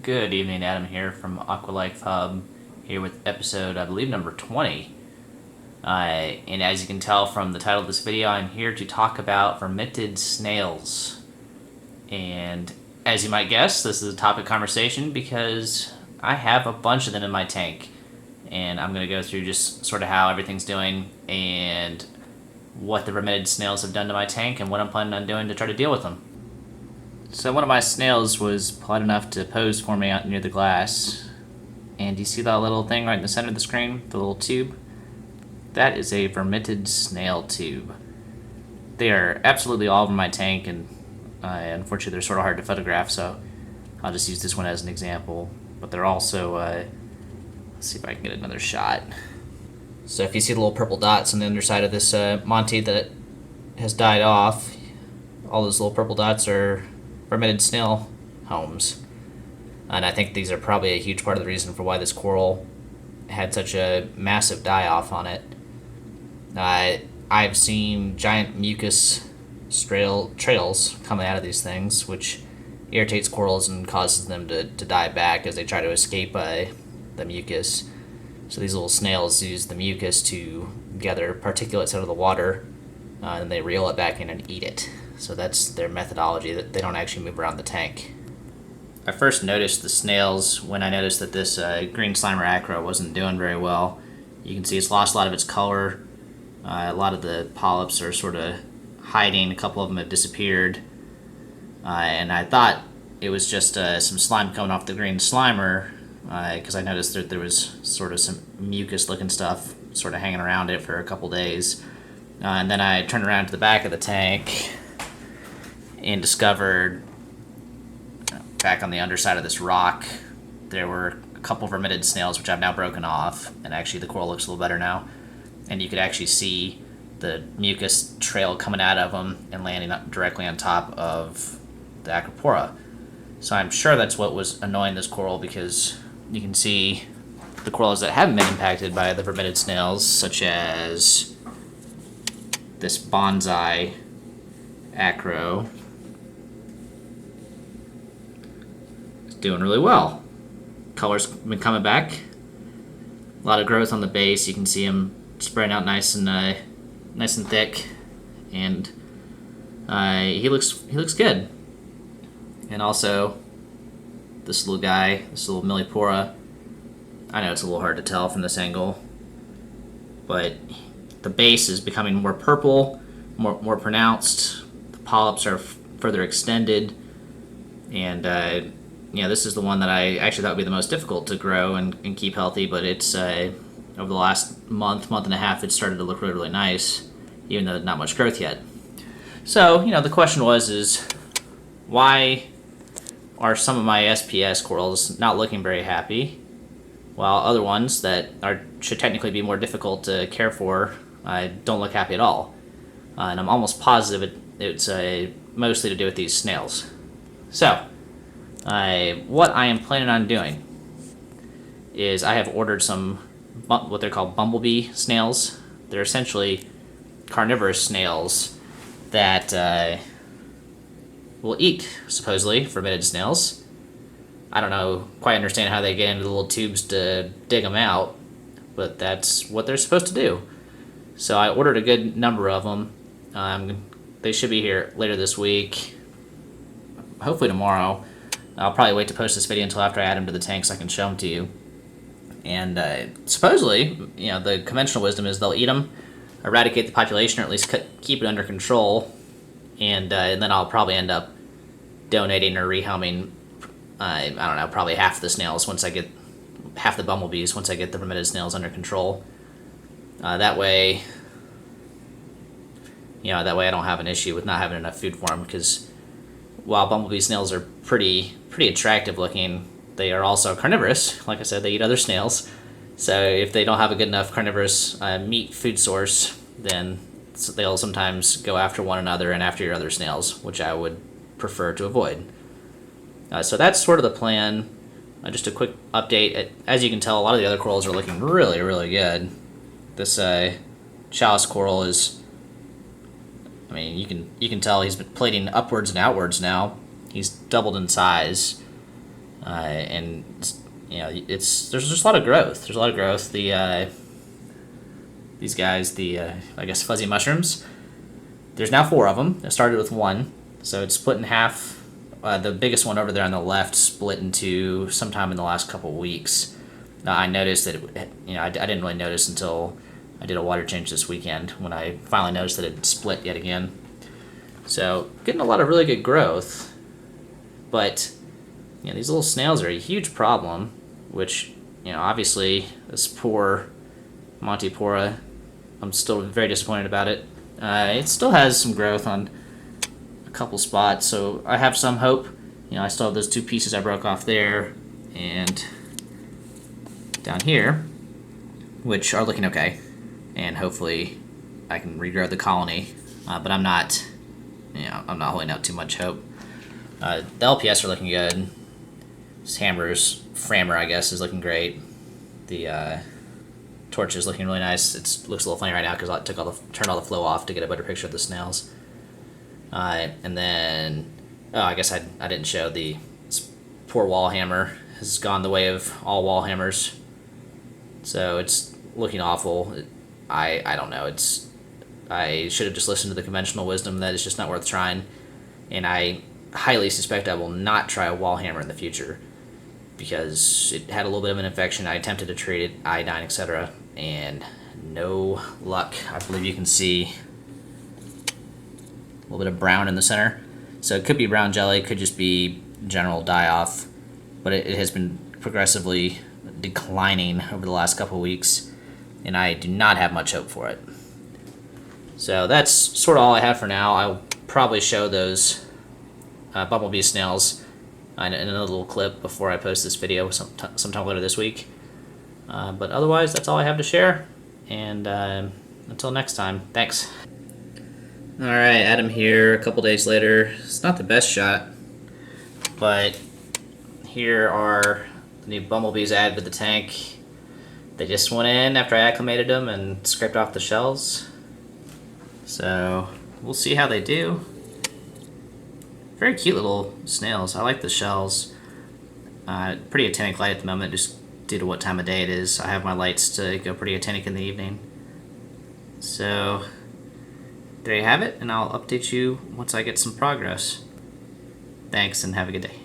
Good evening, Adam here from Aqualife Hub, here with episode, I believe, number 20. And as you can tell from the title of this video, I'm here to talk about Vermetid Snails. And as you might guess, this is a topic conversation because I have a bunch of them in my tank. And I'm going to go through just sort of how everything's doing and what the Vermetid Snails have done to my tank and what I'm planning on doing to try to deal with them. So one of my snails was polite enough to pose for me out near the glass. And you see that little thing right in the center of the screen? The little tube? That is a Vermetid snail tube. They are absolutely all over my tank, and unfortunately they're sort of hard to photograph, so I'll just use this one as an example. But they're also, let's see if I can get another shot. So if you see the little purple dots on the underside of this Monty that has died off, all those little purple dots are Vermetid snail homes. And I think these are probably a huge part of the reason for why this coral had such a massive die-off on it. I've seen giant mucus trails coming out of these things, which irritates corals and causes them to die back as they try to escape the mucus. So these little snails use the mucus to gather particulates out of the water, and they reel it back in and eat it. So that's their methodology, that they don't actually move around the tank. I first noticed the snails when I noticed that this green slimer acro wasn't doing very well. You can see it's lost a lot of its color. A lot of the polyps are sort of hiding. A couple of them have disappeared. And I thought it was just some slime coming off the green slimer, because I noticed that there was sort of some mucus-looking stuff sort of hanging around it for a couple days. And then I turned around to the back of the tank and discovered back on the underside of this rock there were a couple Vermetid snails, which I've now broken off, and actually the coral looks a little better now, and you could actually see the mucus trail coming out of them and landing up directly on top of the acropora. So I'm sure that's what was annoying this coral, because you can see the corals that haven't been impacted by the Vermetid snails, such as this bonsai acro, doing really well. Color's been coming back. A lot of growth on the base. You can see them spreading out nice and thick, and he looks good. And also, this little guy, this little millipora. I know it's a little hard to tell from this angle, but the base is becoming more purple, more pronounced. The polyps are further extended, and this is the one that I actually thought would be the most difficult to grow and keep healthy, but it's over the last month and a half, it's started to look really, really nice, even though not much growth yet. So, the question is why are some of my SPS corals not looking very happy, while other ones that should technically be more difficult to care for don't look happy at all? And I'm almost positive it's mostly to do with these snails. So, what I am planning on doing is I have ordered some what they're called Bumblebee Snails. They're essentially carnivorous snails that will eat, supposedly, Vermetid snails. I don't quite understand how they get into the little tubes to dig them out, but that's what they're supposed to do. So I ordered a good number of them. They should be here later this week, hopefully tomorrow. I'll probably wait to post this video until after I add them to the tank so I can show them to you. And supposedly, the conventional wisdom is they'll eat them, eradicate the population, or at least keep it under control, and then I'll probably end up donating or rehelming, I don't know, probably half the snails once I get, half the bumblebees once I get the Vermetid snails under control. That way I don't have an issue with not having enough food for them, because while bumblebee snails are pretty attractive looking, they are also carnivorous. Like I said, they eat other snails. So if they don't have a good enough carnivorous meat food source, then they'll sometimes go after one another and after your other snails, which I would prefer to avoid. So that's sort of the plan. Just a quick update. As you can tell, a lot of the other corals are looking really, really good. This chalice coral is, you can tell he's been plating upwards and outwards now. He's doubled in size. and you know, there's just a lot of growth. There's a lot of growth. These guys, I guess fuzzy mushrooms. There's now 4 of them. It started with 1, so it's split in half. The biggest one over there on the left split into sometime in the last couple of weeks. I noticed that I didn't really notice until I did a water change this weekend when I finally noticed that it split yet again. So getting a lot of really good growth, but these little snails are a huge problem, which obviously this poor Montipora, I'm still very disappointed about it. It still has some growth on a couple spots, so I have some hope. I still have those 2 pieces I broke off there and down here, which are looking okay, and hopefully I can regrow the colony. But I'm not holding out too much hope. The LPS are looking good. This Frammer, I guess, is looking great. The torch is looking really nice. It looks a little funny right now because I turned all the flow off to get a better picture of the snails. And then, I guess I didn't show this poor wall hammer has gone the way of all wall hammers. So it's looking awful. I don't know. I should have just listened to the conventional wisdom that it's just not worth trying. And I highly suspect I will not try a wall hammer in the future because it had a little bit of an infection. I attempted to treat it, iodine, etc., and no luck. I believe you can see a little bit of brown in the center. So it could be brown jelly, it could just be general die-off, but it has been progressively declining over the last couple of weeks, and I do not have much hope for it. So that's sort of all I have for now. I'll probably show those Bumblebee Snails in another little clip before I post this video sometime later this week. But otherwise, that's all I have to share, and until next time, thanks. Alright, Adam here, a couple days later. It's not the best shot, but here are the new bumblebees added to the tank. They just went in after I acclimated them and scraped off the shells. So we'll see how they do. Very cute little snails. I like the shells. Pretty actinic light at the moment, just due to what time of day it is. I have my lights to go pretty actinic in the evening. So there you have it, and I'll update you once I get some progress. Thanks, and have a good day.